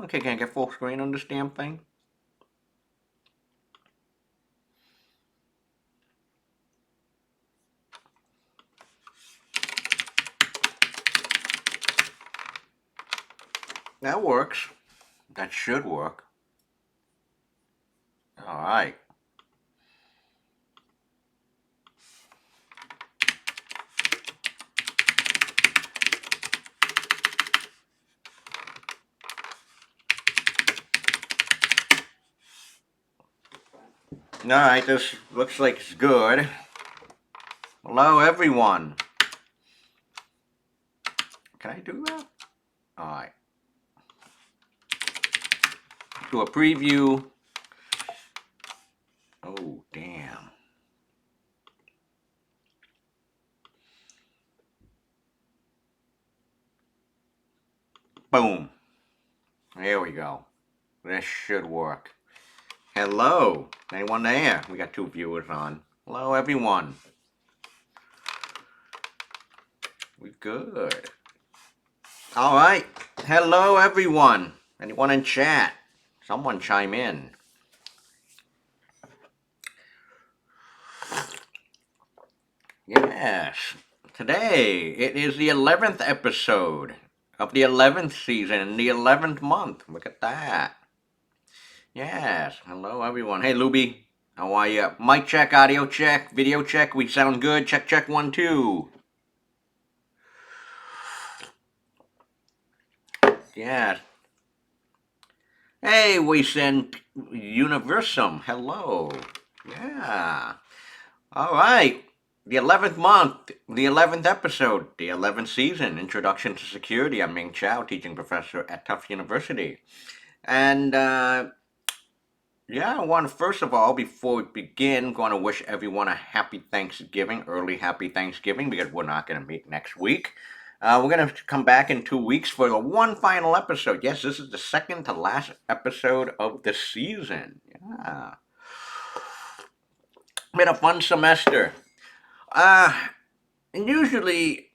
Okay, can I get full screen on this damn thing? That works. That should work. Alright. Alright, this looks like it's good. Hello, everyone. Can I do that? Alright. Do a preview. Oh, damn. Boom. There we go. This should work. Hello. Anyone there? We got 2 viewers on. Hello, everyone. We good. Alright. Hello, everyone. Anyone in chat? Someone chime in. Yes. Today, it is the 11th episode of the 11th season, the 11th month. Look at that. Yes. Hello, everyone. Hey, Luby. How are you? Mic check, audio check, video check. We sound good. Check, check, 1, 2. Yes. Hey, we send Universum. Hello. Yeah. All right. The 11th month, the 11th episode, the 11th season, Introduction to Security. I'm Ming Chow, teaching professor at Tufts University. And, yeah, I want to, first of all, before we begin, going to wish everyone a happy Thanksgiving, early happy Thanksgiving, because we're not going to meet next week. We're going to come back in 2 weeks for the one final episode. Yes, this is the second to last episode of the season. Yeah. Been a fun semester. And usually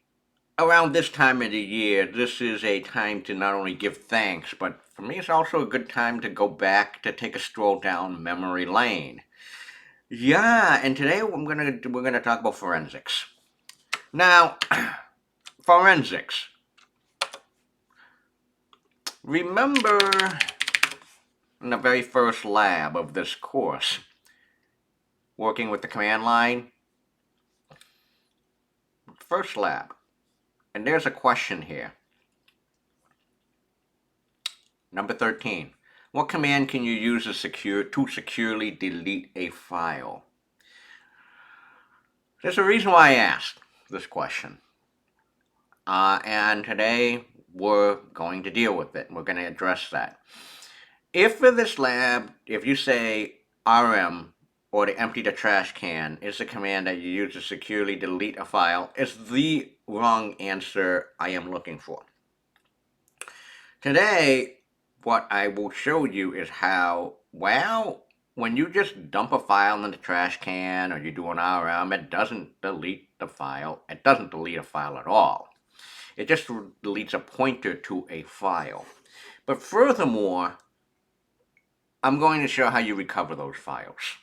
around this time of the year, this is a time to not only give thanks, but for me, it's also a good time to go back to take a stroll down memory lane. Yeah, and today we're gonna talk about forensics. Now, forensics. Remember in the very first lab of this course, working with the command line? First lab. And there's a question here. Number 13. What command can you use to securely delete a file? There's a reason why I asked this question. And today we're going to deal with it. We're going to address that. If for this lab, if you say RM or to empty the trash can is the command that you use to securely delete a file, it's the wrong answer I am looking for. Today, what I will show you is how, well, when you just dump a file in the trash can or you do an RM, it doesn't delete the file. It doesn't delete a file at all. It just deletes a pointer to a file. But furthermore, I'm going to show how you recover those files.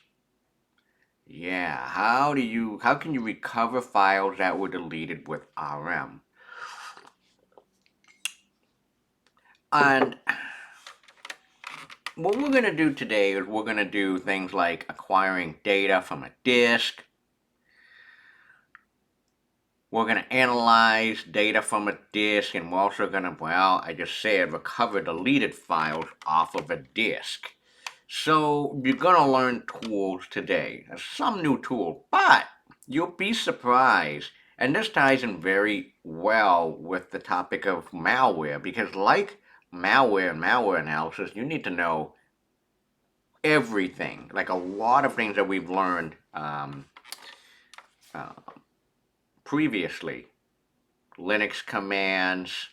Yeah, how can you recover files that were deleted with RM? And what we're going to do today is we're going to do things like acquiring data from a disk. We're going to analyze data from a disk, and we're also going to, well, I just said, recover deleted files off of a disk. So you're going to learn tools today, some new tools, but you'll be surprised. And this ties in very well with the topic of malware, because like malware and malware analysis, you need to know everything, like a lot of things that we've learned previously. Linux commands,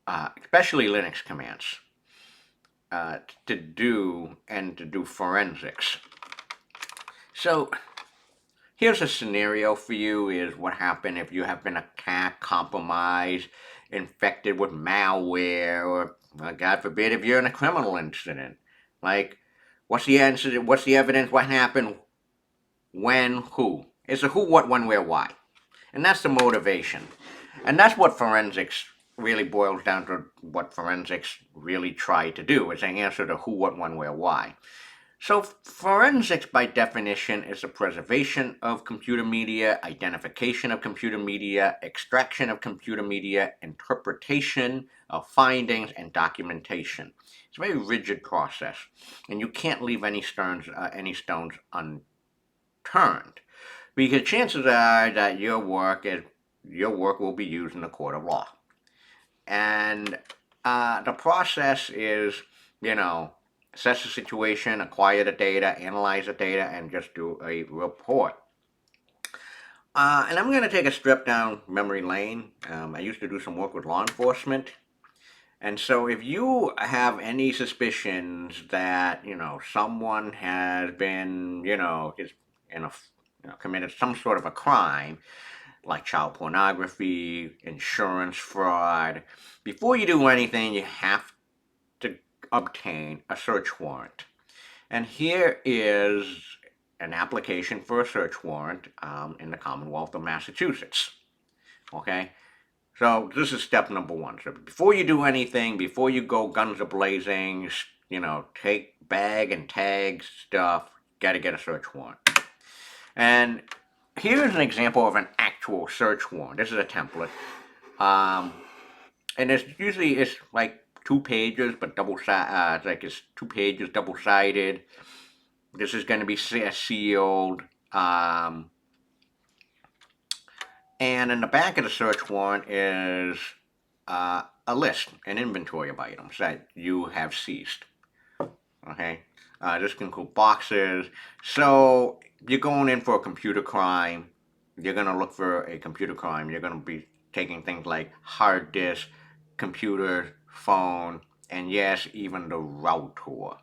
especially Linux commands, to do forensics. So here's a scenario for you: is what happened if you have been attacked, compromised, infected with malware, or Well, God forbid if you're in a criminal incident. Like, what's the incident? What's the evidence? What happened? When? Who? It's a who, what, when, where, why. And that's the motivation. And that's what forensics really boils down to. What forensics really try to do is they answer the who, what, when, where, why. So, forensics, by definition, is the preservation of computer media, identification of computer media, extraction of computer media, interpretation of findings, and documentation. It's a very rigid process, and you can't leave any stones unturned, because chances are that your work will be used in a court of law, and the process is, you know, assess the situation, acquire the data, analyze the data, and just do a report. And I'm going to take a strip down memory lane. I used to do some work with law enforcement. And so if you have any suspicions that, someone has been, is in a, committed some sort of a crime, like child pornography, insurance fraud, before you do anything, you have to obtain a search warrant. And here is an application for a search warrant in the Commonwealth of Massachusetts. Okay? So this is step number one. So before you do anything, before you go guns a blazing, take bag and tag stuff, got to get a search warrant. And here's an example of an actual search warrant. This is a template. And it's like 2 pages, but it's 2 pages double sided. This is going to be sealed. And in the back of the search warrant is a list, an inventory of items that you have seized. Okay, this can include boxes. So you're going in for a computer crime. You're going to look for a computer crime. You're going to be taking things like hard disk, computer, phone, and yes, even the router.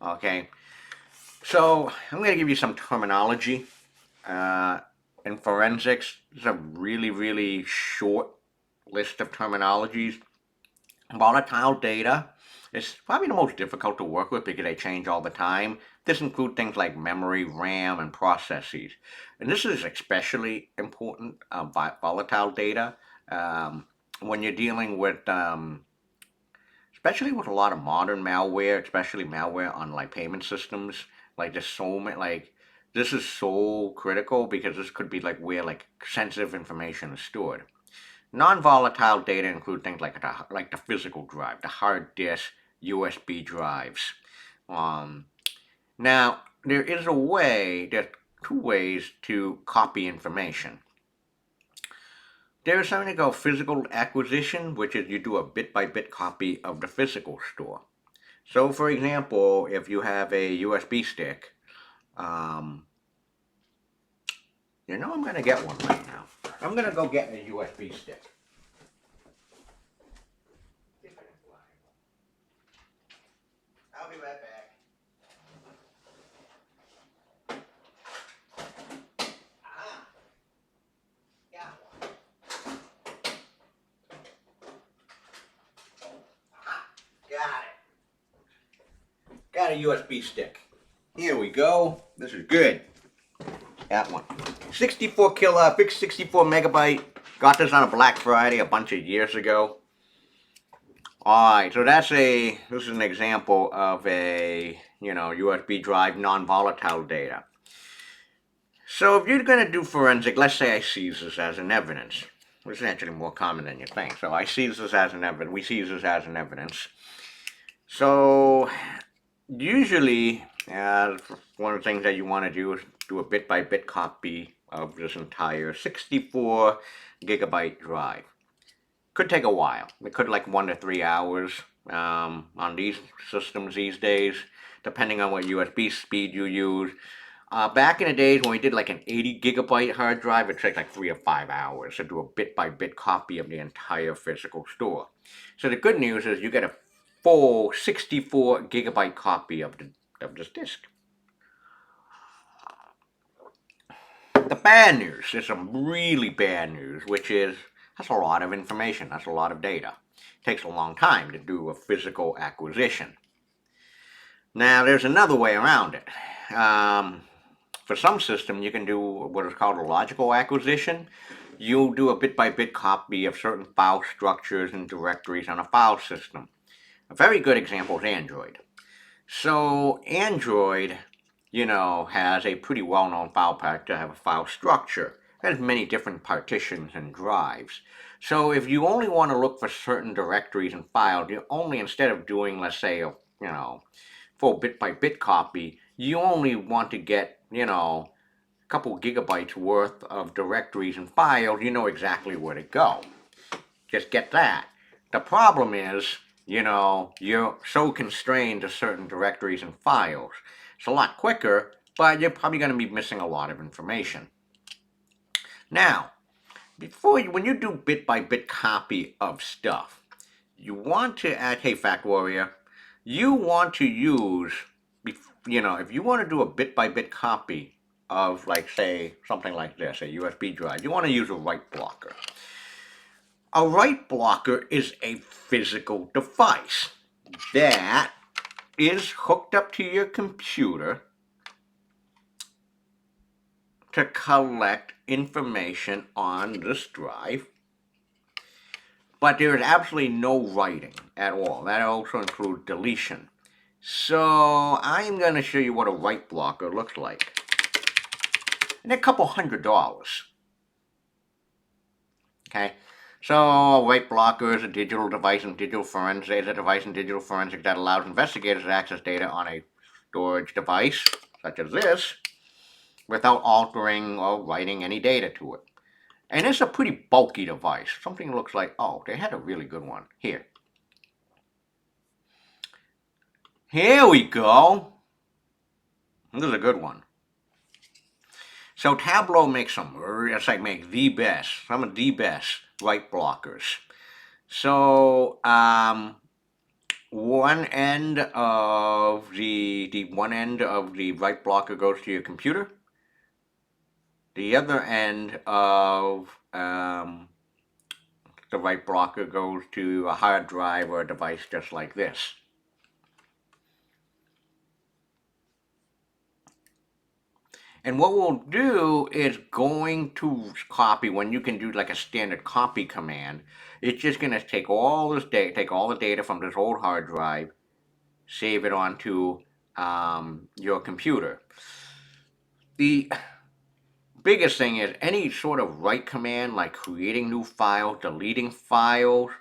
Okay, so I'm going to give you some terminology. In forensics, it's a really, really short list of terminologies. Volatile data is probably the most difficult to work with because they change all the time. This includes things like memory, RAM, and processes. And this is especially important, volatile data, when you're dealing with, especially with a lot of modern malware, especially malware on like payment systems. Like there's so many, like this is so critical because this could be like where like sensitive information is stored. Non-volatile data include things like the physical drive, the hard disk, USB drives. Um, Now there's 2 ways to copy information. There's something called physical acquisition, which is you do a bit-by-bit copy of the physical store. So, for example, if you have a USB stick, um, I'm going to get one right now. I'm going to go get a USB stick. I'll be right back. Ah, got one. Ah, got it. Got a USB stick. Here we go. This is good. That one. 64 megabyte. Got this on a Black Friday a bunch of years ago. Alright, so this is an example of a, USB drive non-volatile data. So if you're going to do forensic, let's say I seize this as an evidence. This is actually more common than you think. So I seize this as an evidence. We seize this as an evidence. So usually, one of the things that you want to do is do a bit-by-bit copy of this entire 64 gigabyte drive. Could take a while. It could like 1 to 3 hours on these systems these days, depending on what USB speed you use. Back in the days when we did like an 80 gigabyte hard drive, it took like 3 or 5 hours to do a bit-by-bit copy of the entire physical store. So the good news is you get a full 64 gigabyte copy of this disk. The bad news is some really bad news, which is that's a lot of information. That's a lot of data. takes a long time to do a physical acquisition. Now, there's another way around it. For some system, you can do what is called a logical acquisition. You'll do a bit-by-bit copy of certain file structures and directories on a file system. A very good example is Android. So Android, has a pretty well-known file pack to have a file structure. It has many different partitions and drives. So if you only want to look for certain directories and files, you only, instead of doing, let's say, a full bit-by-bit copy, you only want to get, a couple gigabytes worth of directories and files. You know exactly where to go. Just get that. The problem is, you're so constrained to certain directories and files. It's a lot quicker, but you're probably going to be missing a lot of information. Now, when you do bit-by-bit copy of stuff, you want to add, hey, Fact Warrior, you want to use, if you want to do a bit-by-bit copy of, like, say, something like this, a USB drive, you want to use a write blocker. A write blocker is a physical device that is hooked up to your computer to collect information on this drive, but there is absolutely no writing at all. That also includes deletion. So I'm going to show you what a write blocker looks like. And a couple $100. Okay. So a write blocker is a digital device in digital forensics. Is a device in digital forensics that allows investigators to access data on a storage device, such as this, without altering or writing any data to it. And it's a pretty bulky device. Something looks like, oh, they had a really good one. Here. Here we go. This is a good one. So Tableau makes some of the best write blockers. So one end of the write blocker goes to your computer. The other end of the write blocker goes to a hard drive or a device just like this. And what we'll do is going to copy, when you can do like a standard copy command, it's just going to take all this data, take all the data from this old hard drive, save it onto your computer. The biggest thing is any sort of write command, like creating new files, deleting files,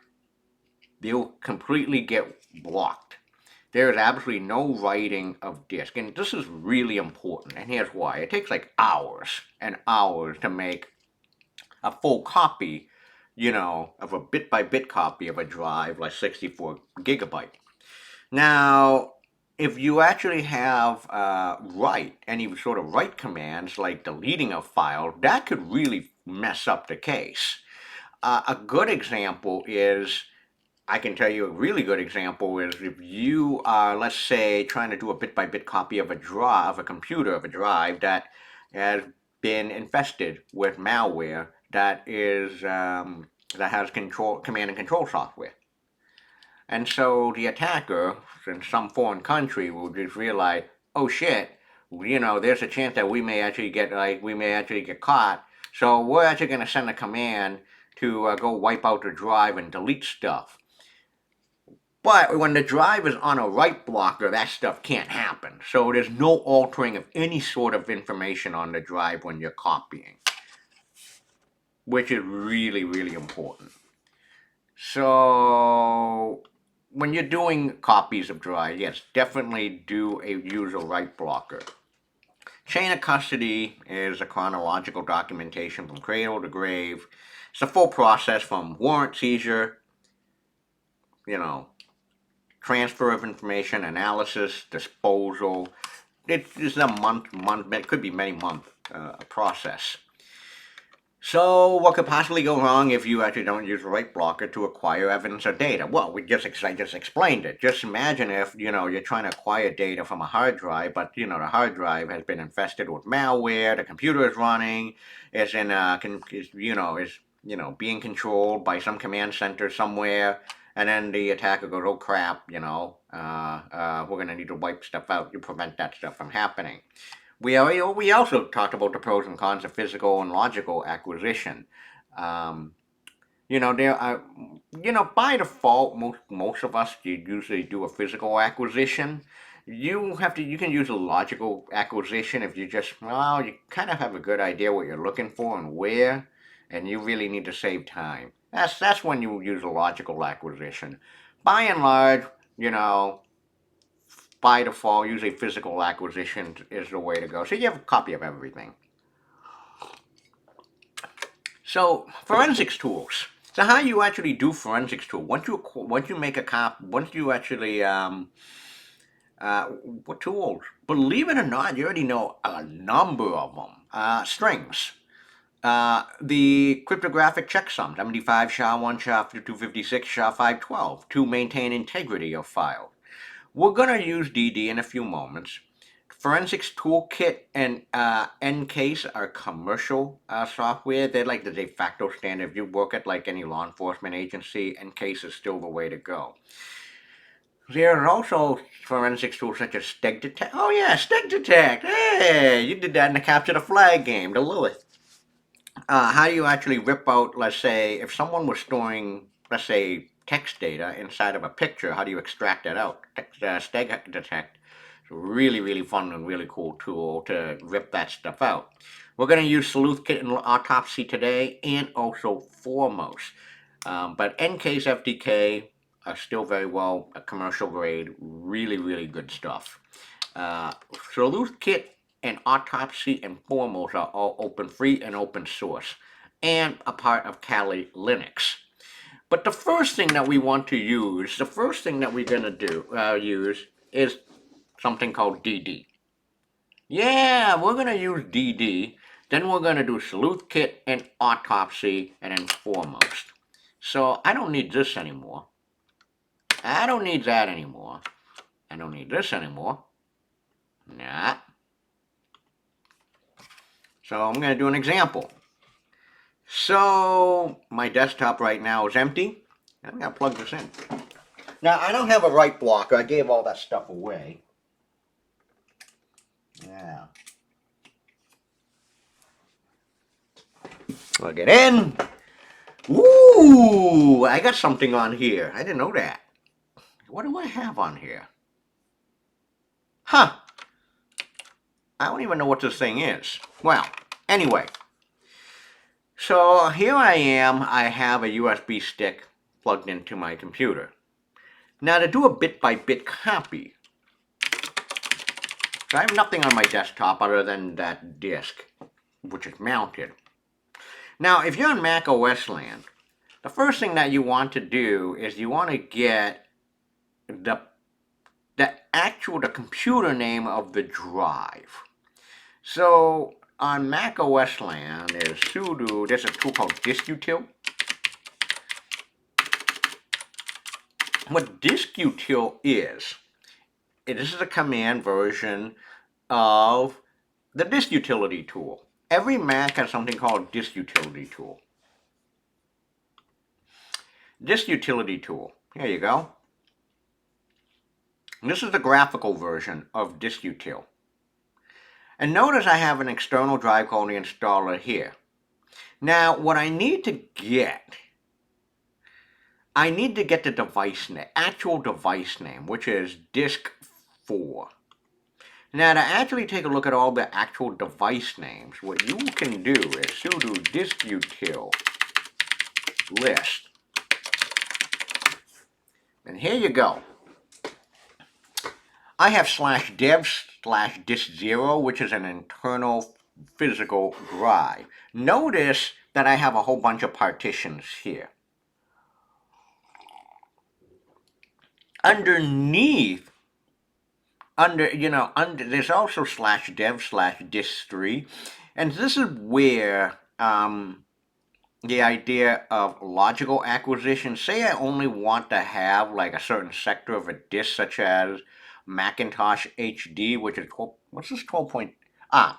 they'll completely get blocked. There is absolutely no writing of disk. And this is really important. And here's why. It takes like hours and hours to make a full copy, of a bit-by-bit copy of a drive, like 64 gigabyte. Now, if you actually have any sort of write commands, like deleting a file, that could really mess up the case. A good example is, I can tell you a really good example is if you are, let's say, trying to do a bit-by-bit copy of a drive that has been infested with malware that has command and control software. And so the attacker in some foreign country will just realize, oh shit, there's a chance that we may actually get caught. So we're actually going to send a command to go wipe out the drive and delete stuff. But when the drive is on a write blocker, that stuff can't happen. So there's no altering of any sort of information on the drive when you're copying, which is really, really important. So when you're doing copies of drive, yes, definitely use a write blocker. Chain of custody is a chronological documentation from cradle to grave. It's a full process from warrant seizure, transfer of information, analysis, disposal. It is a month, it could be many month process. So what could possibly go wrong if you actually don't use a write blocker to acquire evidence or data? Well, I just explained it. Just imagine if, you're trying to acquire data from a hard drive, but, the hard drive has been infested with malware, the computer is running, being controlled by some command center somewhere, and then the attacker goes, "Oh crap, we're gonna need to wipe stuff out to prevent that stuff from happening." We also talked about the pros and cons of physical and logical acquisition. Um, there are, by default, most of us you usually do a physical acquisition. You can use a logical acquisition if you kind of have a good idea what you're looking for and where, and you really need to save time. That's when you use a logical acquisition. By and large, you know, by default, usually physical acquisition is the way to go. So you have a copy of everything. So forensics tools. So how you actually do forensics tool? Once you make a cop, once you actually what tools? Believe it or not, you already know a number of them. Strings. The cryptographic checksums, MD5, SHA-1, SHA-256, SHA-512, to maintain integrity of files. We're going to use DD in a few moments. Forensics Toolkit and NCASE are commercial software. They're like the de facto standard. If you work at like any law enforcement agency, NCASE is still the way to go. There are also forensics tools such as Steg Detect. Oh yeah, Steg Detect. Hey, you did that in the Capture the Flag game, the Lewis. How do you actually rip out, let's say, if someone was storing, let's say, text data inside of a picture, how do you extract that out? Steg Detect is a really, really fun and really cool tool to rip that stuff out. We're going to use Sleuth Kit and Autopsy today, and also Foremost. But NCASE FDK are still very well commercial grade, really, really good stuff. Sleuth Kit and Autopsy and Foremost are all open free and open source, and a part of Kali Linux. But the first thing that we want to use, the first thing that we're going to use is something called DD. Yeah, we're going to use DD. Then we're going to do Sleuth Kit and Autopsy and then Foremost. So I don't need this anymore. I don't need that anymore. I don't need this anymore. Nah. So I'm going to do an example. So my desktop right now is empty. I'm going to plug this in. Now I don't have a write blocker. I gave all that stuff away. Yeah. Plug it in. Ooh, I got something on here. I didn't know that. What do I have on here? Huh. I don't even know what this thing is. Well, anyway. So here I am. I have a USB stick plugged into my computer. Now to do a bit-by-bit copy, I have nothing on my desktop other than that disk, which is mounted. Now, if you're on Mac OS land, the first thing that you want to do is you want to get the the computer name of the drive. So on Mac OS land, there's sudo. There's a tool called diskutil. What diskutil is, this is a command version of the disk utility tool. Every Mac has something called disk utility tool. Disk utility tool. Here you go. This is the graphical version of disk util. And notice I have an external drive called the installer here. Now, what I need to get the device name, actual device name, which is disk 4. Now, to actually take a look at all the actual device names, what you can do is sudo diskutil list. And here you go. I have /dev/disk0, which is an internal physical drive. Notice that I have a whole bunch of partitions here. Underneath, there's also /dev/disk3, and this is where the idea of logical acquisition. Say I only want to have like a certain sector of a disk, such as Macintosh HD, which is 12, what's this 12 point?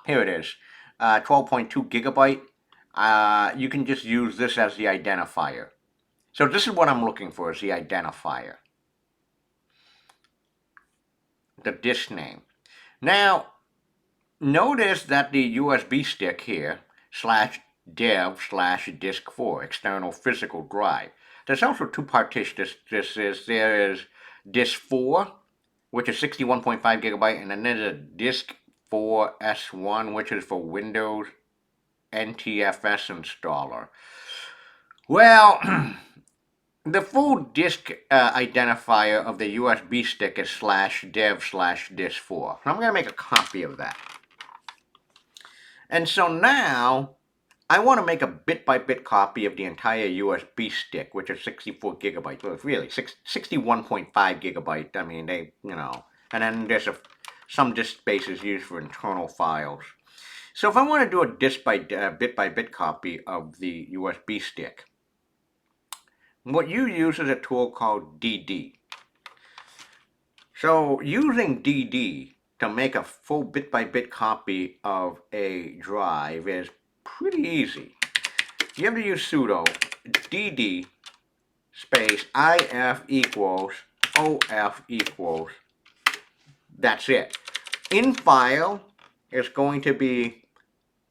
Here it is, 12.2 gigabyte. You can just use this as the identifier. So this is what I'm looking for, is the identifier, the disk name. Now, notice that the USB stick here, /dev/disk4, external physical drive. There's also two partitions. There is disk 4, which is 61.5 gigabyte, and then there's a disk 4S1, which is for Windows NTFS installer. Well, the full disk identifier of the USB stick is /dev/disk4. I'm going to make a copy of that. And so now I want to make a bit-by-bit copy of the entire USB stick, which is 64 gigabytes. Well, it's really 61.5 gigabyte. I mean, and then there's some disk space is used for internal files. So if I want to do a bit-by-bit copy of the USB stick, what you use is a tool called DD. So using DD to make a full bit-by-bit copy of a drive is pretty easy. You have to use sudo dd space if equals of equals. That's it. In file is going to be,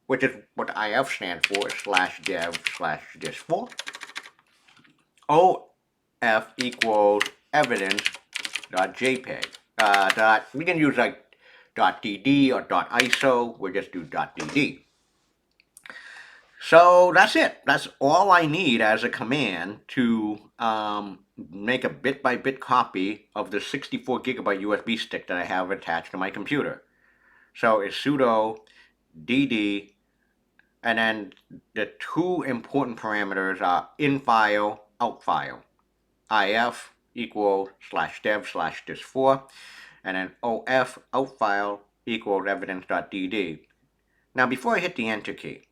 which is what if stands for, is /dev/disk4. of equals evidence.jpg. We can use like .dd or .iso. We'll just do .dd. So that's it. That's all I need as a command to make a bit-by-bit copy of the 64 gigabyte USB stick that I have attached to my computer. So it's sudo dd, and then the two important parameters are in file, out file. if equals /dev/disk4, and then of out file equals evidence.dd. Now before I hit the enter key,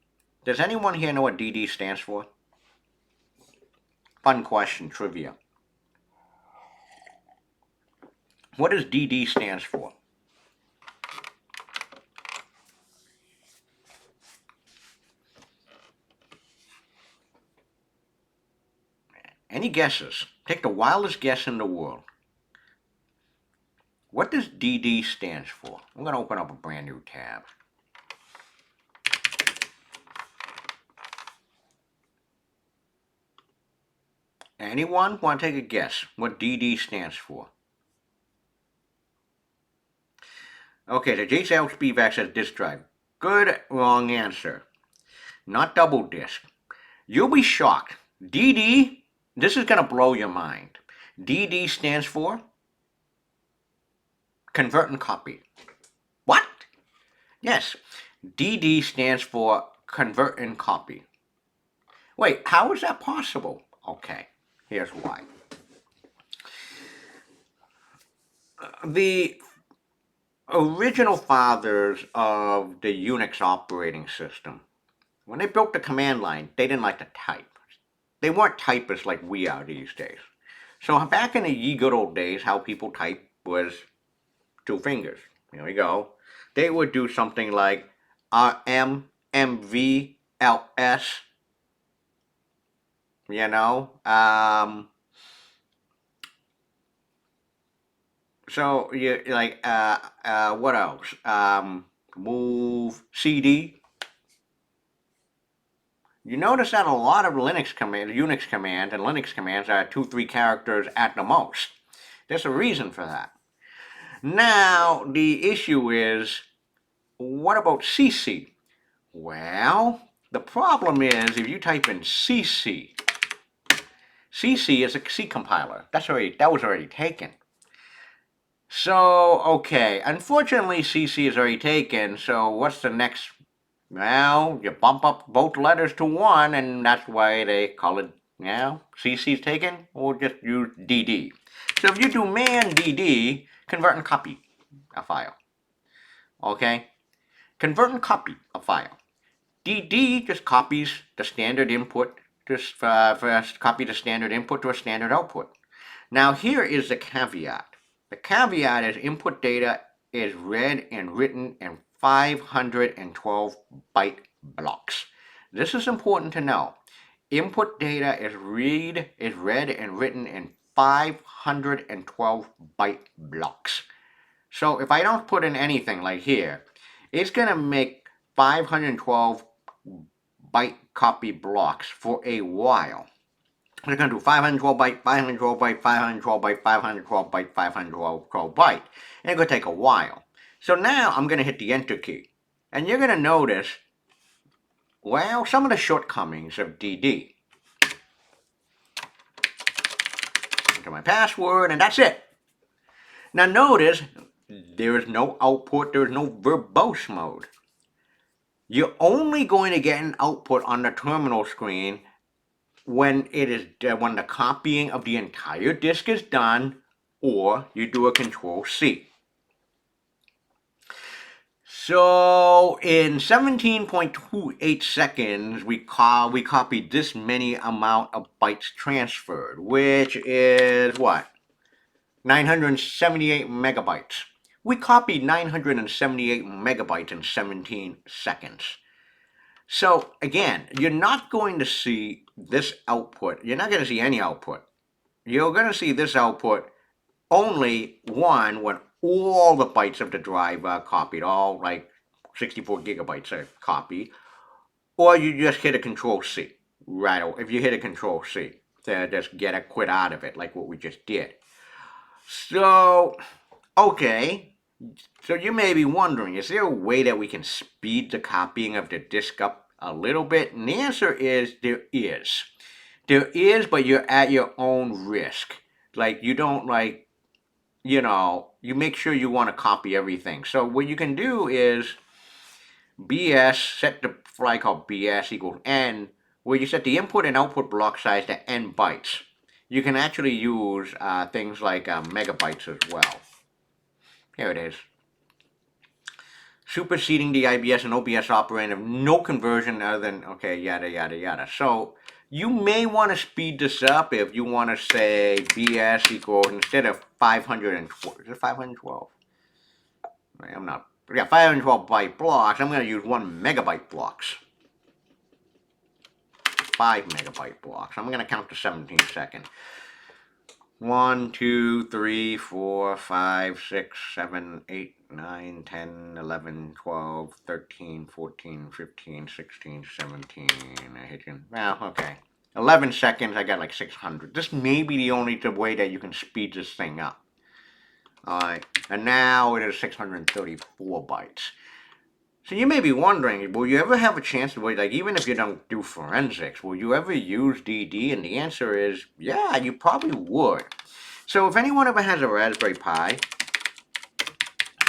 does anyone here know what DD stands for? Fun question, trivia. What does DD stands for? Any guesses? Take the wildest guess in the world. What does DD stands for? I'm going to open up a brand new tab. Anyone want to take a guess what DD stands for? Okay, the JSL SpeedVac says disk drive. Good, wrong answer. Not double disk. You'll be shocked. DD, this is going to blow your mind. DD stands for convert and copy. What? Yes, DD stands for convert and copy. Wait, how is that possible? Okay, here's why. The original fathers of the Unix operating system, when they built the command line, they didn't like to type. They weren't typists like we are these days. So back in the ye good old days, how people type was two fingers. Here we go. They would do something like RM, MV, LS, so you like what else? Move CD. You notice that a lot of Unix commands and Linux commands are 2-3 characters at the most. There's a reason for that. Now the issue is, what about CC? Well, the problem is if you type in CC, CC is a C compiler. That was already taken. So, okay, unfortunately CC is already taken, so what's the next? Well, you bump up both letters to 1, and that's why they call it, CC is taken, or just use DD. So if you do man DD, convert and copy a file. Okay? Convert and copy a file. DD just copies the standard input, copy the standard input to a standard output. Now here is the caveat. The caveat is input data is read and written in 512 byte blocks. This is important to know. Input data is read and written in 512 byte blocks. So if I don't put in anything like here, it's gonna make 512 byte copy blocks for a while. We're going to do 512 byte, 512 byte, 512 byte, 512 byte, 512 byte. And it's going to take a while. So now I'm going to hit the enter key. And you're going to notice, well, some of the shortcomings of DD. Enter my password, and that's it. Now notice, there is no output, there is no verbose mode. You're only going to get an output on the terminal screen when the copying of the entire disk is done, or you do a Control C. So in 17.28 seconds, we copied this many amount of bytes transferred, which is what? 978 megabytes. We copied 978 megabytes in 17 seconds. So again, you're not going to see this output. You're not going to see any output. You're going to see this output only when all the bytes of the drive are copied, all like 64 gigabytes are copied, or you just hit a Control C. Right, if you hit a Control C, to just get a quit out of it, like what we just did. So, okay. So you may be wondering, is there a way that we can speed the copying of the disk up a little bit? And the answer is there is. There is, but you're at your own risk. Like you don't you make sure you want to copy everything. So what you can do is BS, set the flag called BS equals N, where you set the input and output block size to N bytes. You can actually use things like megabytes as well. Here it is. Superseding the IBS and OBS operand of no conversion other than, okay, yada, yada, yada. So you may want to speed this up if you want to say BS equals, instead of 512, is it 512? I'm not, yeah, 512 byte blocks, I'm going to use 1 megabyte blocks. 5 megabyte blocks. I'm going to count to 17 seconds. 1, 2, 3, 4, 5, 6, 7, 8, 9, 10, 11, 12, 13, 14, 15, 16, 17. I hit you. Well, okay. 11 seconds, I got like 600. This may be the only way that you can speed this thing up. Alright, and now it is 634 bytes. So you may be wondering, will you ever have a chance to, like, even if you don't do forensics, will you ever use DD? And the answer is, yeah, you probably would. So if anyone ever has a Raspberry Pi,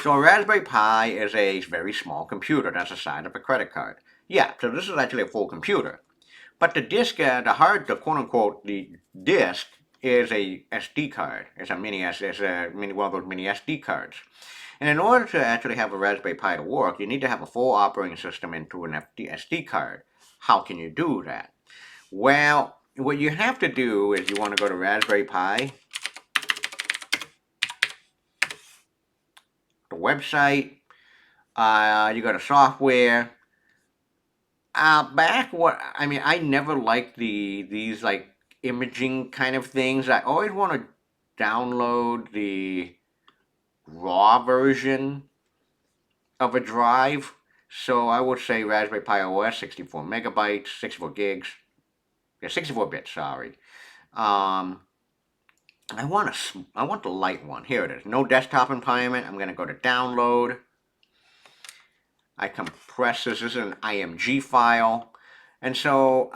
so a Raspberry Pi is a very small computer that's the size of a credit card. Yeah, so this is actually a full computer. But the disk, the quote-unquote, the disk is a SD card. It's a mini, one of those mini SD cards. And in order to actually have a Raspberry Pi to work, you need to have a full operating system into an SD card. How can you do that? Well, what you have to do is you want to go to Raspberry Pi, the website, you go to software. I never liked these like imaging kind of things. I always want to download the raw version of a drive. So I would say Raspberry Pi OS, 64 megabytes, 64 gigs. Yeah, 64 bits, sorry. I want the light one. Here it is. No desktop environment. I'm going to go to download. I compress this. This is an IMG file. And so,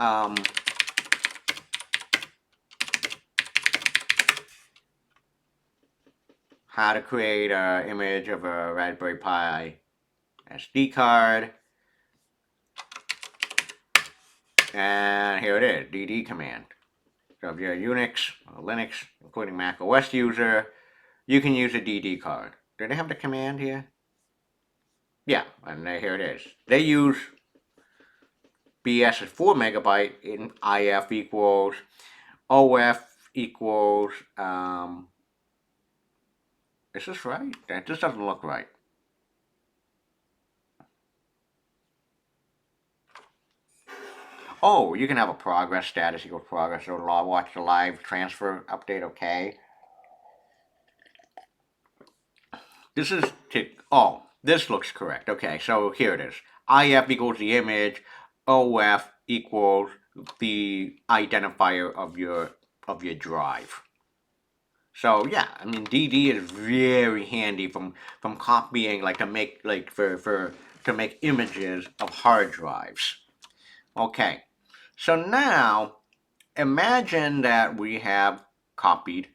how to create an image of a Raspberry Pi SD card. And here it is, DD command. So if you're a Unix or Linux, including Mac OS user, you can use a DD card. Do they have the command here? Yeah, and here it is. They use BS is 4 megabyte in IF equals OF equals, is this right? That just doesn't look right. Oh, you can have a progress status equals progress. So watch the live transfer update. Okay. This is oh, this looks correct. Okay, so here it is. IF equals the image. OF equals the identifier of your drive. So yeah, I mean DD is very handy from copying, like to make like for to make images of hard drives. Okay, so now imagine that we have copied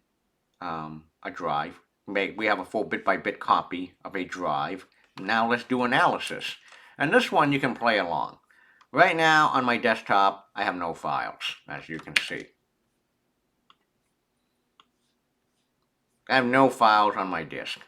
a drive. We have a full bit by bit copy of a drive. Now let's do analysis. And this one you can play along. Right now on my desktop, I have no files, as you can see. I have no files on my disk.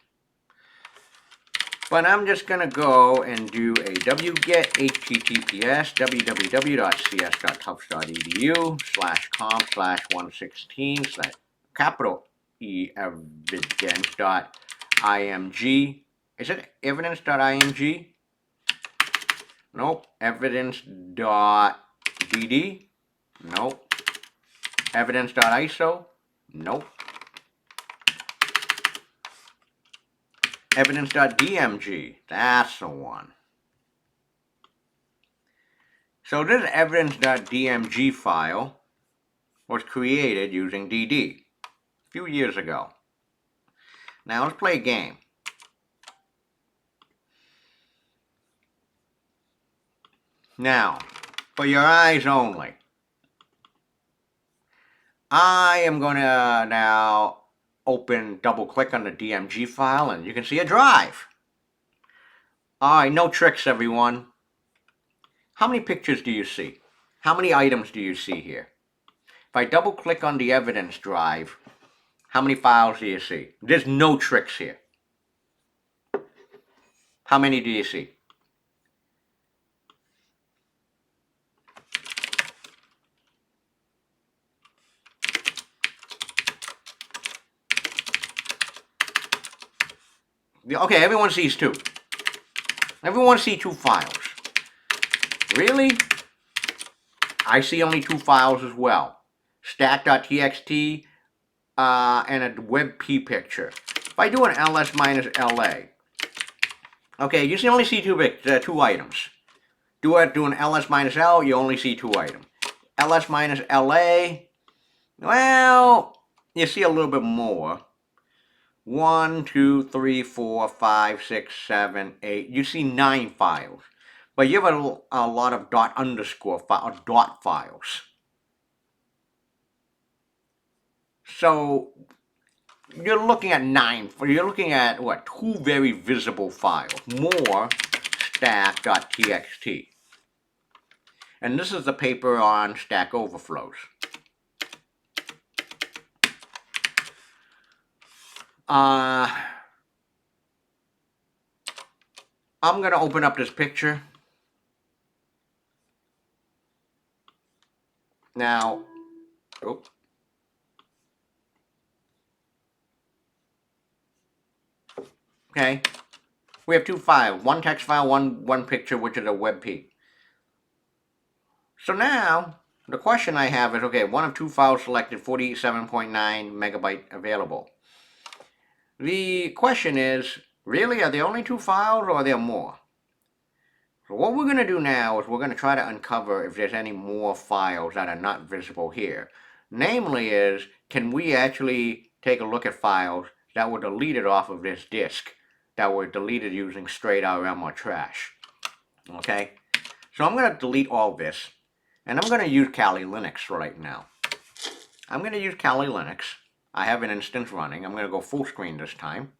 But I'm just going to go and do a wget https www.cs.tufts.edu/comp/116/ capital E evidence.img. Is it evidence.img? Nope. Evidence.dd? Nope. Evidence.iso? Nope. Evidence.dmg. That's the one. So this evidence.dmg file was created using DD a few years ago. Now let's play a game. Now, for your eyes only, I am going to now double click on the DMG file, and you can see a drive. Alright, no tricks, everyone. How many pictures do you see? How many items do you see here? If I double click on the evidence drive, how many files do you see? There's no tricks here. How many do you see? Okay, everyone sees two. Everyone sees two files. Really? I see only two files as well. Stat.txt and a WebP picture. If I do an ls minus la, okay, you only see two items. Do an ls minus l, you only see two items. ls minus la, well, you see a little bit more. 1, 2, 3, 4, 5, 6, 7, 8. You see 9 files. But you have a lot of dot files. So you're looking at you're looking at what? Two very visible files. More stack.txt. And this is the paper on Stack Overflows. I'm going to open up this picture. Now, okay, we have two files, one text file, one picture, which is a WebP. So now, the question I have is, okay, one of two files selected, 47.9 megabyte available. The question is, really, are there only two files or are there more? So what we're going to do now is we're going to try to uncover if there's any more files that are not visible here. Namely is, can we actually take a look at files that were deleted off of this disk, that were deleted using straight RM or trash? Okay, so I'm going to delete all this, and I'm going to use Kali Linux right now. I'm going to use Kali Linux. I have an instance running. I'm going to go full screen this time.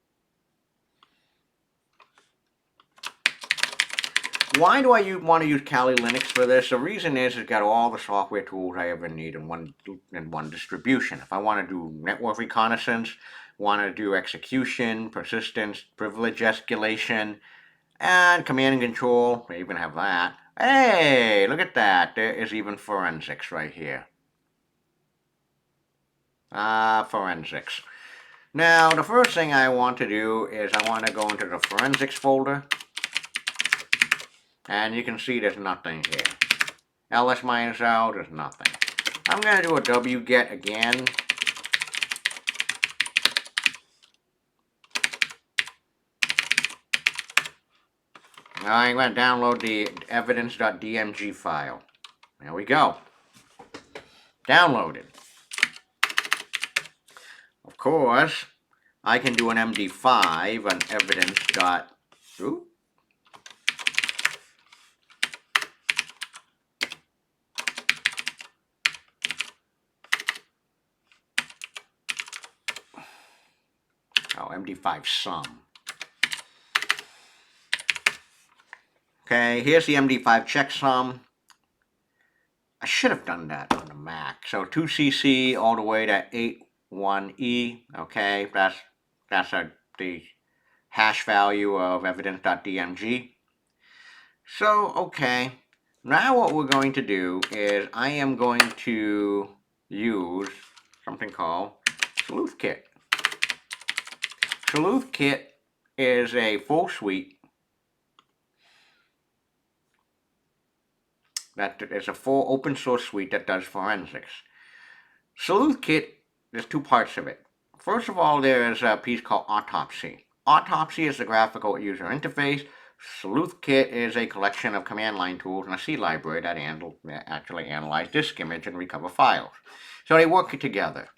Why do I want to use Kali Linux for this? The reason is it's got all the software tools I ever need in one distribution. If I want to do network reconnaissance, want to do execution, persistence, privilege escalation, and command and control, I even have that. Hey, look at that. There is even forensics right here. Forensics. Now, the first thing I want to do is I want to go into the forensics folder. And you can see there's nothing here. ls minus out is nothing. I'm going to do a wget again. Now I'm going to download the evidence.dmg file. There we go. Downloaded. Of course, I can do an MD5 on evidence. Ooh. Oh, MD5 sum. Okay, here's the MD5 checksum. I should have done that on the Mac. So 2cc all the way to 81e. Okay, that's the hash value of evidence.dmg. So, okay. Now what we're going to do is I am going to use something called SleuthKit. SleuthKit is a full suite that is a full open source suite that does forensics. SleuthKit, there's two parts of it. First of all, there's a piece called Autopsy. Autopsy is the graphical user interface. SleuthKit is a collection of command line tools and a C library that actually analyze disk image and recover files. So they work together.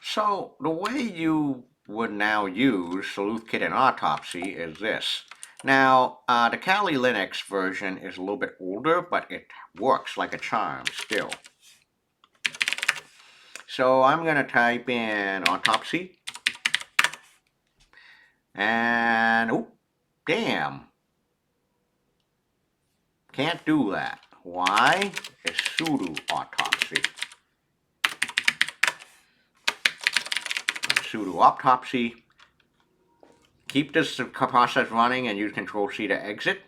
So the way you would now use SleuthKit and Autopsy is this. Now, the Kali Linux version is a little bit older, but it works like a charm still. So I'm going to type in Autopsy. And, oh, damn. Can't do that. Why? It's sudo autopsy. Sudo autopsy. Keep this process running and use Control-C to exit.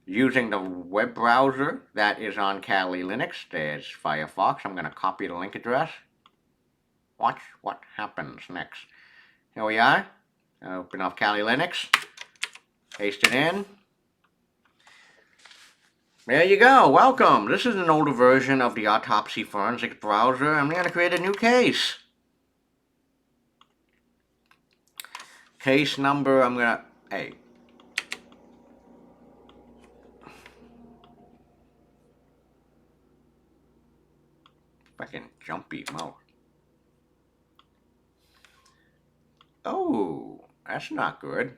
Using the web browser that is on Kali Linux, there's Firefox. I'm going to copy the link address. Watch what happens next. Here we are. Open up Kali Linux. Paste it in. There you go. Welcome. This is an older version of the Autopsy Forensics browser. I'm going to create a new case. Case number, I'm going to... Hey. Fucking jumpy mouse. Oh, that's not good.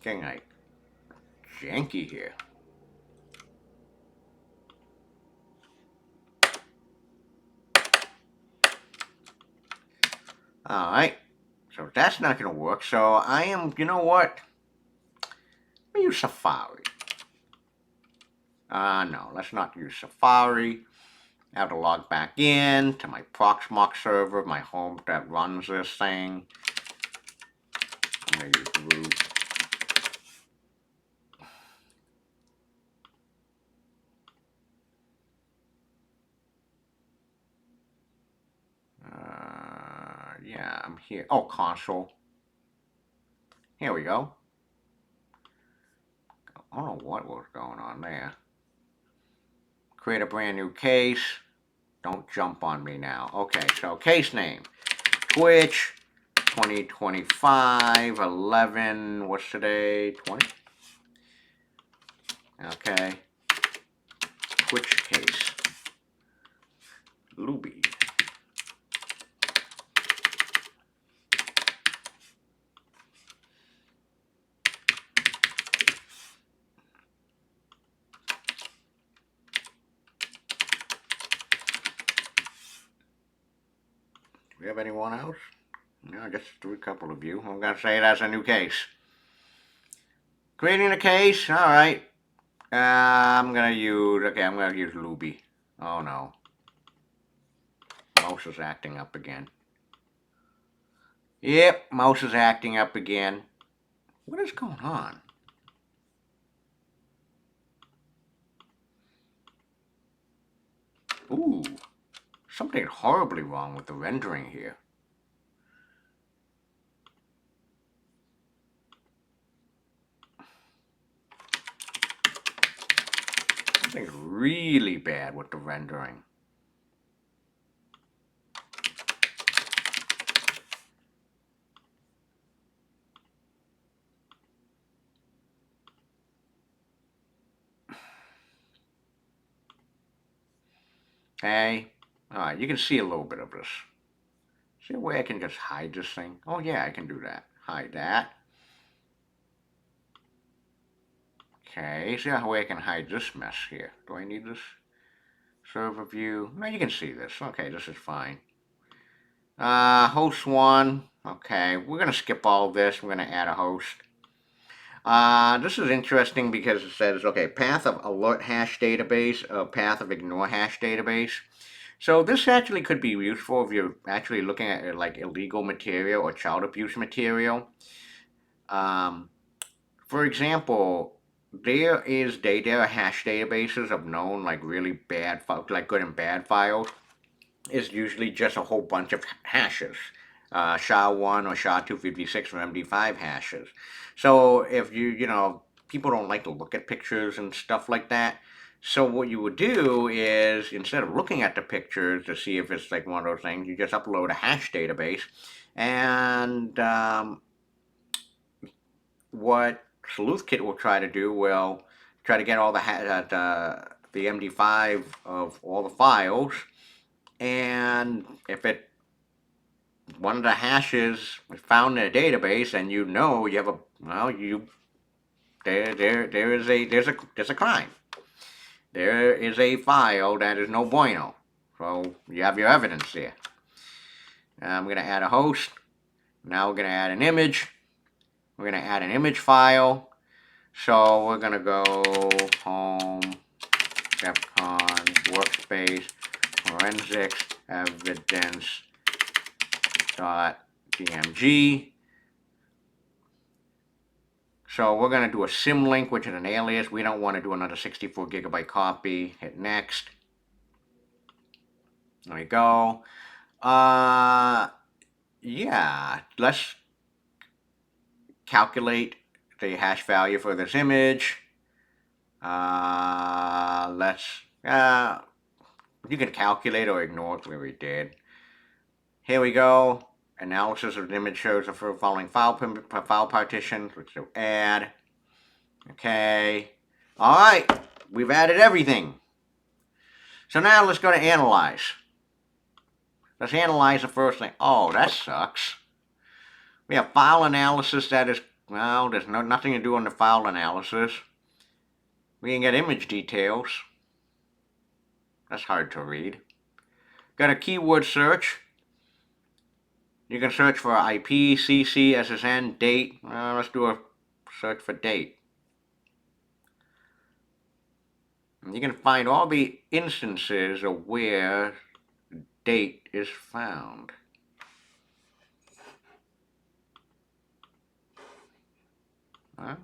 Getting like janky here. Alright, so that's not going to work. So I am, you know what? Let me use Safari. No, let's not use Safari. I have to log back in to my Proxmox server, my home that runs this thing. I'm going to use root. Yeah, I'm here. Oh, console. Here we go. I don't know what was going on there. Create a brand new case. Don't jump on me now. Okay, so case name. Twitch 2025 11. What's today? 20? Okay. Twitch case. Luby. Do we have anyone else? No, just a couple of you. I'm going to say that's a new case. Creating a case. All right. I'm going to use Luby. Oh, no. Mouse is acting up again. Yep, mouse is acting up again. What is going on? Ooh, something horribly wrong with the rendering here. really bad with the rendering. Okay. Alright, you can see a little bit of this. See a way I can just hide this thing? Oh yeah, I can do that. Hide that. Okay, see how way I can hide this mess here. Do I need this? Server view. No, you can see this. Okay, this is fine. Host one. Okay, we're gonna skip all this. We're gonna add a host. This is interesting because it says, okay, path of alert hash database, path of ignore hash database. So this actually could be useful if you're actually looking at like illegal material or child abuse material. Um, for example, there are hash databases of known like really bad like good and bad files. Is usually just a whole bunch of hashes, SHA-1 or SHA-256 or MD5 hashes. So if people don't like to look at pictures and stuff like that. So what you would do is instead of looking at the pictures to see if it's like one of those things, you just upload a hash database, and what SleuthKit will try to do will try to get all the MD5 of all the files, and if it one of the hashes is found in a database, and you have a there's a crime. There is a file that is no bueno. So you have your evidence there. I'm gonna add a host. Now we're gonna add an image. We're gonna add an image file. So we're gonna go home, DEFCON, workspace, forensics, evidence .dmg. So we're going to do a symlink, which is an alias. We don't want to do another 64 gigabyte copy. Hit next. There we go. Yeah, let's calculate the hash value for this image. You can calculate or ignore it, we did. Here we go. Analysis of the image shows the following file partitions, which we'll add. Okay. All right. We've added everything. So now let's go to analyze. Let's analyze the first thing. Oh, that sucks. We have file analysis that is, well, there's nothing to do on the file analysis. We can get image details. That's hard to read. Got a keyword search. You can search for IP, CC, SSN, date. Let's do a search for date. And you can find all the instances of where date is found. Huh?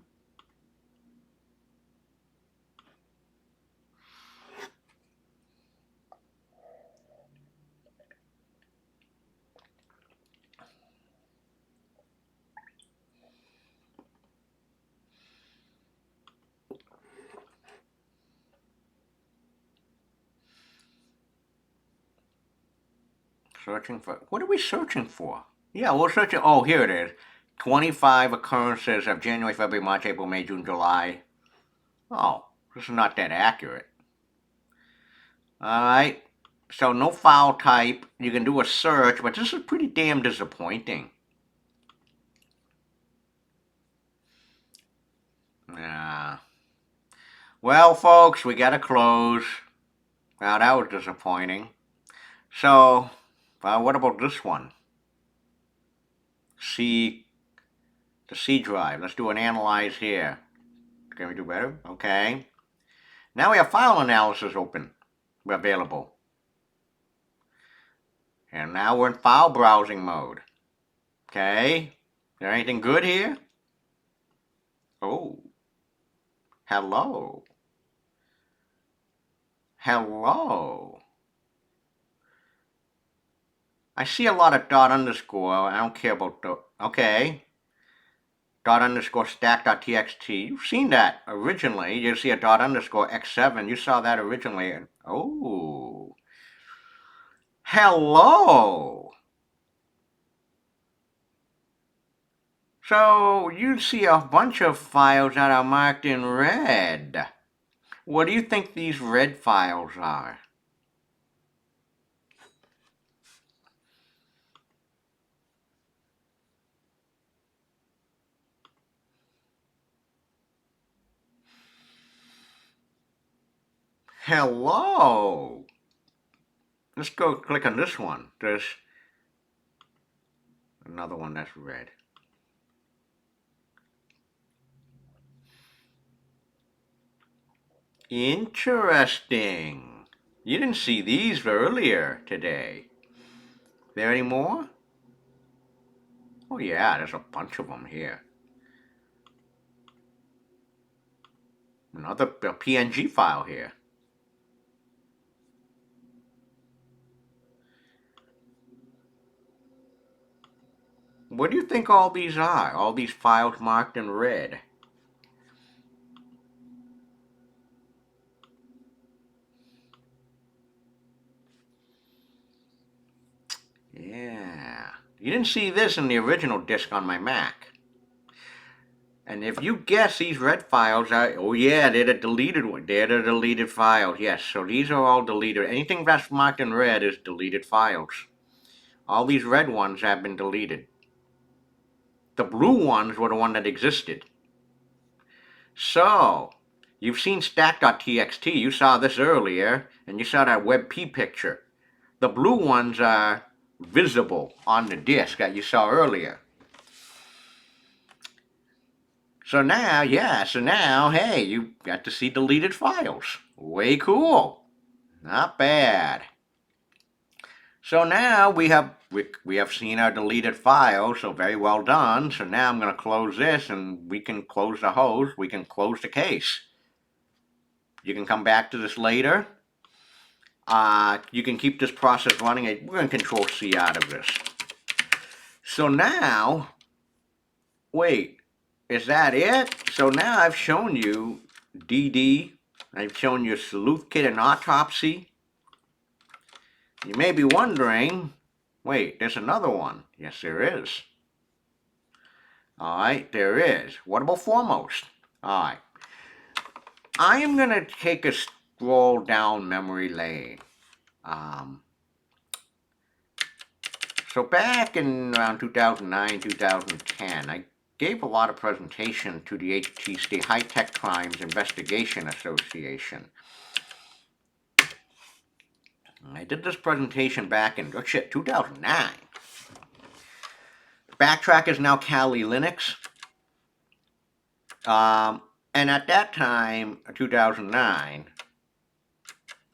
Searching for, what are we searching for? Yeah, we're searching, oh, here it is. 25 occurrences of January, February, March, April, May, June, July. Oh, this is not that accurate. Alright, so no file type. You can do a search, but this is pretty damn disappointing. Yeah. Well, folks, we gotta close. Wow, that was disappointing. So, what about this one? The C drive. Let's do an analyze here. Can we do better? Okay. Now we have file analysis open, available. And now we're in file browsing mode. Okay. Is there anything good here? Oh. Hello. Hello. I see a lot of dot underscore. I don't care about the. Okay. dot underscore stack.txt. You've seen that originally. You see a dot underscore x7. You saw that originally. Oh. Hello. So you see a bunch of files that are marked in red. What do you think these red files are? Hello. Let's go click on this one. There's another one that's red. Interesting. You didn't see these earlier today. There any more? Oh yeah, there's a bunch of them here. Another PNG file here. What do you think all these are? All these files marked in red. Yeah. You didn't see this in the original disk on my Mac. And if you guess these red files are, oh yeah, they're the deleted one. They're the deleted files. Yes, so these are all deleted. Anything that's marked in red is deleted files. All these red ones have been deleted. The blue ones were the one that existed. So, you've seen stack.txt. You saw this earlier, and you saw that WebP picture. The blue ones are visible on the disk that you saw earlier. So now, hey, you got to see deleted files. Way cool. Not bad. So now we have seen our deleted files, so very well done. So now I'm going to close this and we can close the hose, we can close the case. You can come back to this later. You can keep this process running. We're going to control C out of this. So now, wait, is that it? So now I've shown you DD, I've shown you Sleuth Kit and Autopsy. You may be wondering, wait, there's another one. Yes, there is. All right, there is. What about Foremost? All right. I am going to take a stroll down memory lane. So back in around 2009, 2010, I gave a lot of presentation to the HTC High Tech Crimes Investigation Association. I did this presentation back in, 2009. Backtrack is now Kali Linux. And at that time, 2009,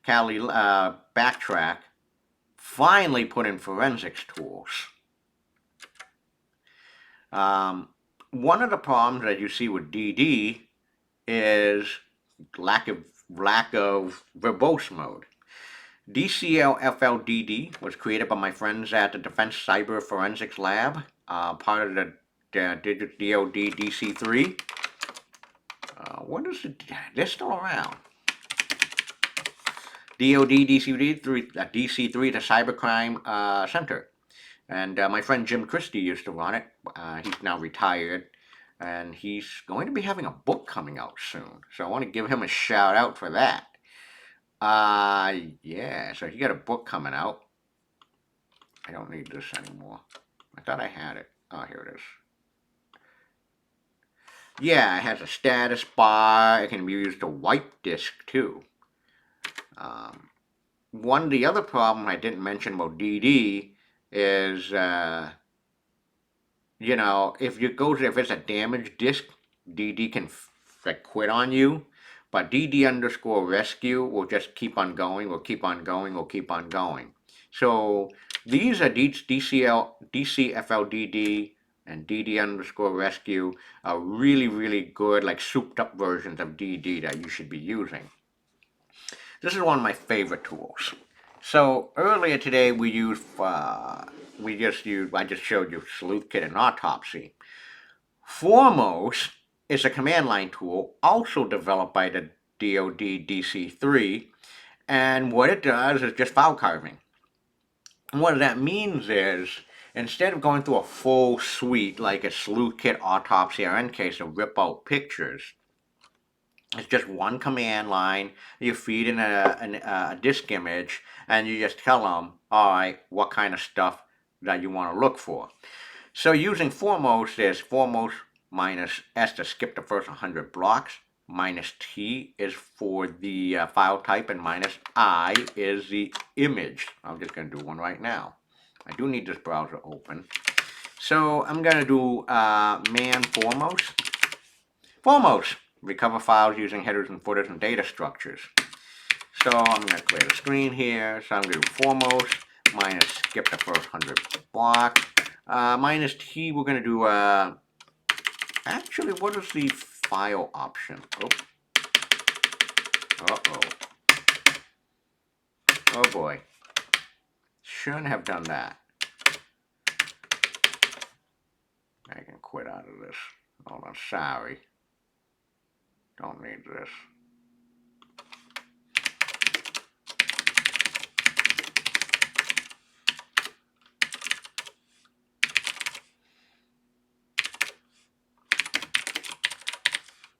Kali Backtrack finally put in forensics tools. One of the problems that you see with DD is lack of verbose mode. DCL-FLDD was created by my friends at the Defense Cyber Forensics Lab, part of the DoD DC-3. What is it? They're still around. DoD DC-3, DC-3, the Cybercrime Center. And my friend Jim Christie used to run it. He's now retired. And he's going to be having a book coming out soon. So I want to give him a shout out for that. Yeah, so he got a book coming out. I don't need this anymore. I thought I had it. Oh, here it is. Yeah, it has a status bar. It can be used to wipe disk too. One of the other problem I didn't mention about DD is, if it's a damaged disk, DD can quit on you. But DD underscore rescue will just keep on going, will keep on going, will keep on going. So these are DCFLDD and DD underscore rescue are really, really good, like souped up versions of DD that you should be using. This is one of my favorite tools. So earlier today I just showed you Sleuth Kit and Autopsy. Foremost is a command line tool also developed by the DoD DC-3, and what it does is just file carving. And what that means is, instead of going through a full suite like a sleuth kit, autopsy, or case of rip out pictures, it's just one command line. You feed in a disk image, and you just tell them, all right, what kind of stuff that you want to look for. So using foremost is foremost minus S to skip the first 100 blocks, minus T is for the file type, and minus I is the image. I'm just going to do one right now. I do need this browser open. So I'm going to do man foremost. Foremost, recover files using headers and footers and data structures. So I'm going to clear the screen here. So I'm going to do foremost minus skip the first 100 block. Minus T, we're going to do, actually, what is the file option? Oh. Uh-oh. Oh boy. Shouldn't have done that. I can quit out of this. Hold on, sorry. Don't need this.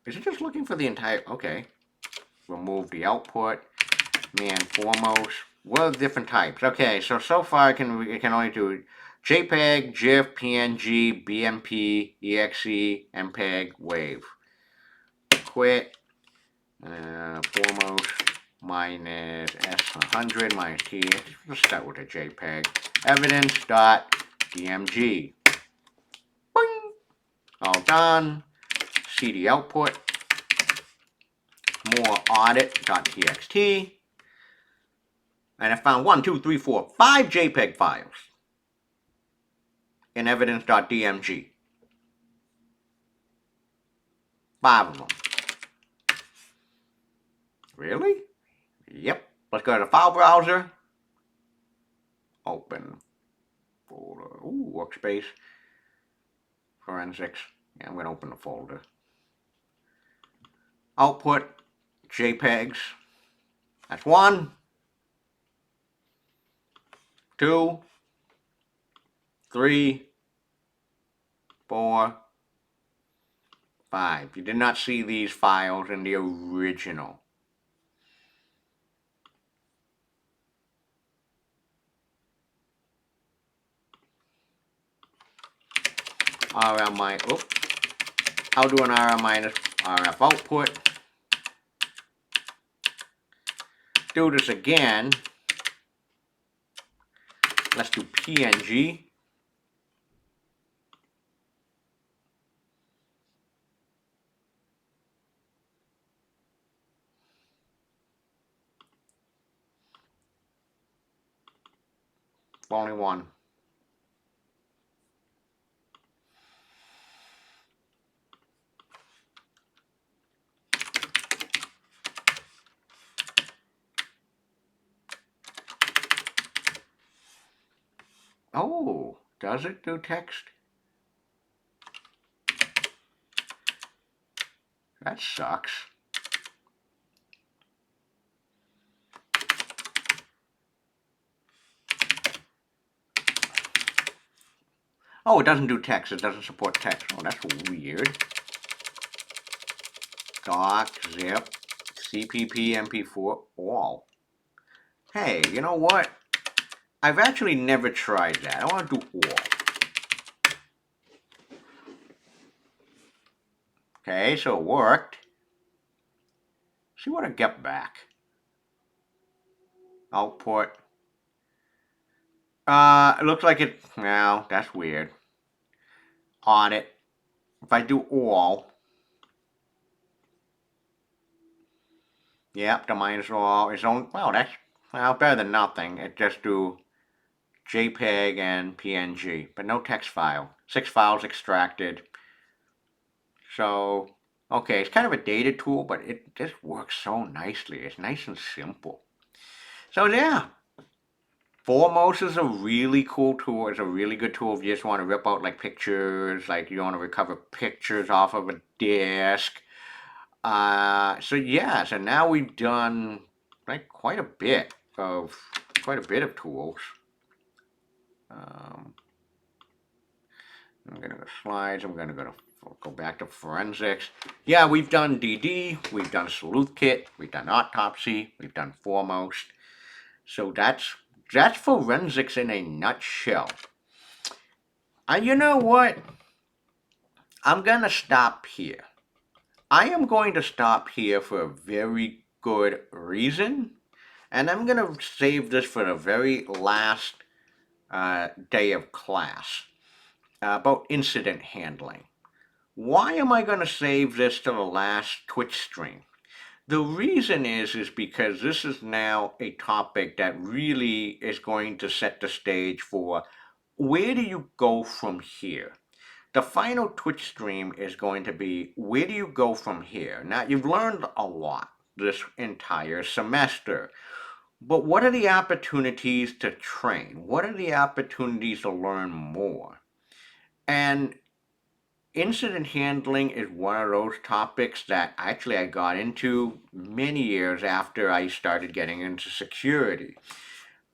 Is it just looking for the entire, okay. Remove the output, man foremost. What are the different types? Okay, so far it can only do JPEG, GIF, PNG, BMP, EXE, MPEG, WAVE. Quit. Foremost minus S100 minus T. Let's start with a JPEG. Evidence.dmg. Boing. All done. CD output. More audit.txt. And I found 5 JPEG files in evidence.dmg. 5 of them. Really? Yep. Let's go to the file browser. Open folder. Ooh, workspace. Forensics. Yeah, I'm going to open the folder. Output. JPEGs. That's 1. 2. 3. 4. 5. You did not see these files in the original. RM minus, oops. I'll do an RM minus RF output. Do this again. Let's do PNG. Only 1. Oh, does it do text? That sucks. Oh, it doesn't do text. It doesn't support text. Oh, that's weird. Doc, zip, CPP, MP4, all. Hey, you know what? I've actually never tried that. I want to do all. Okay, so it worked. See what I get back. Output. It looks like it. No, that's weird. Audit. If I do all. Yep, the minus all is on. Well, that's better than nothing. It just do JPEG and PNG, but no text file. 6 files extracted. So, okay, it's kind of a dated tool, but it just works so nicely. It's nice and simple. So yeah, Foremost is a really cool tool. It's a really good tool if you just want to rip out like pictures, like you want to recover pictures off of a disk. So yeah, so now we've done like quite a bit of tools. Um, I'm gonna go slides. I'm gonna go back to forensics. Yeah, we've done DD, we've done sleuth kit, we've done autopsy, we've done foremost. So that's forensics in a nutshell. You know what? I'm gonna stop here. I am going to stop here for a very good reason, and I'm gonna save this for the very last day of class about incident handling. Why am I going to save this to the last Twitch stream? The reason is because this is now a topic that really is going to set the stage for where do you go from here? The final Twitch stream is going to be where do you go from here? Now, you've learned a lot this entire semester, but what are the opportunities to train? What are the opportunities to learn more? And incident handling is one of those topics that actually I got into many years after I started getting into security.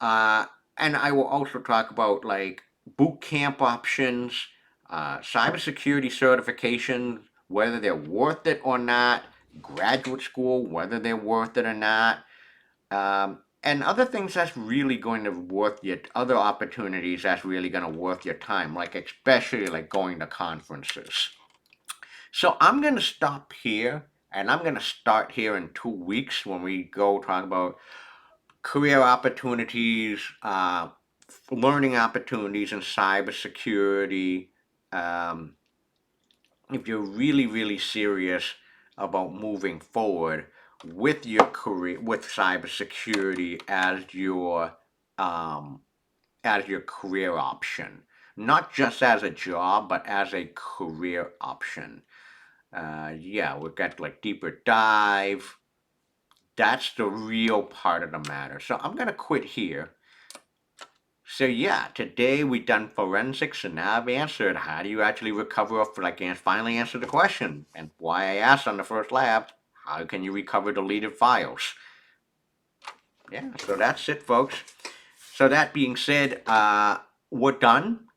Uh, and I will also talk about like boot camp options, cybersecurity certifications, whether they're worth it or not, graduate school, whether they're worth it or not, and other things that's really going to worth your other opportunities that's really going to worth your time, like especially like going to conferences. So I'm going to stop here, and I'm going to start here in 2 weeks when we go talk about career opportunities, learning opportunities in cybersecurity. Um, if you're really, really serious about moving forward with your career, with cybersecurity um, as your career option, not just as a job, but as a career option. Yeah, we've got like deeper dive. That's the real part of the matter. So I'm gonna quit here. So yeah, today we done forensics, and now I've answered how do you actually recover like and finally answer the question and why I asked on the first lab, how can you recover deleted files? Yeah, so that's it, folks. So that being said, we're done.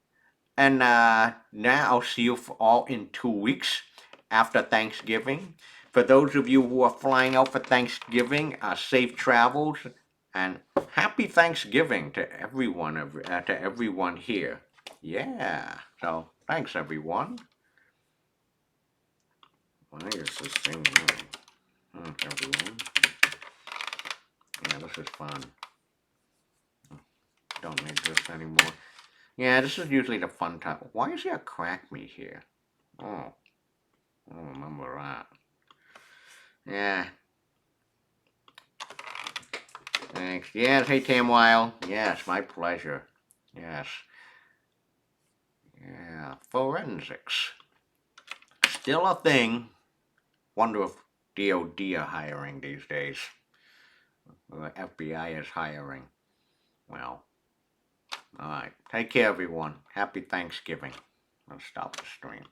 And now I'll see you all in 2 weeks after Thanksgiving. For those of you who are flying out for Thanksgiving, safe travels and happy Thanksgiving to everyone here. Yeah. So thanks everyone. Why is this thing running? Everyone. Yeah, this is fun. Don't need this anymore. Yeah, this is usually the fun type. Why is there a crack me here? Oh, I don't remember that. Yeah. Thanks. Yes, hey Tamwile. Yes, my pleasure. Yes. Yeah. Forensics. Still a thing. Wonder if DOD are hiring these days. Or the FBI is hiring. Well, alright. Take care, everyone. Happy Thanksgiving. I'll stop the stream.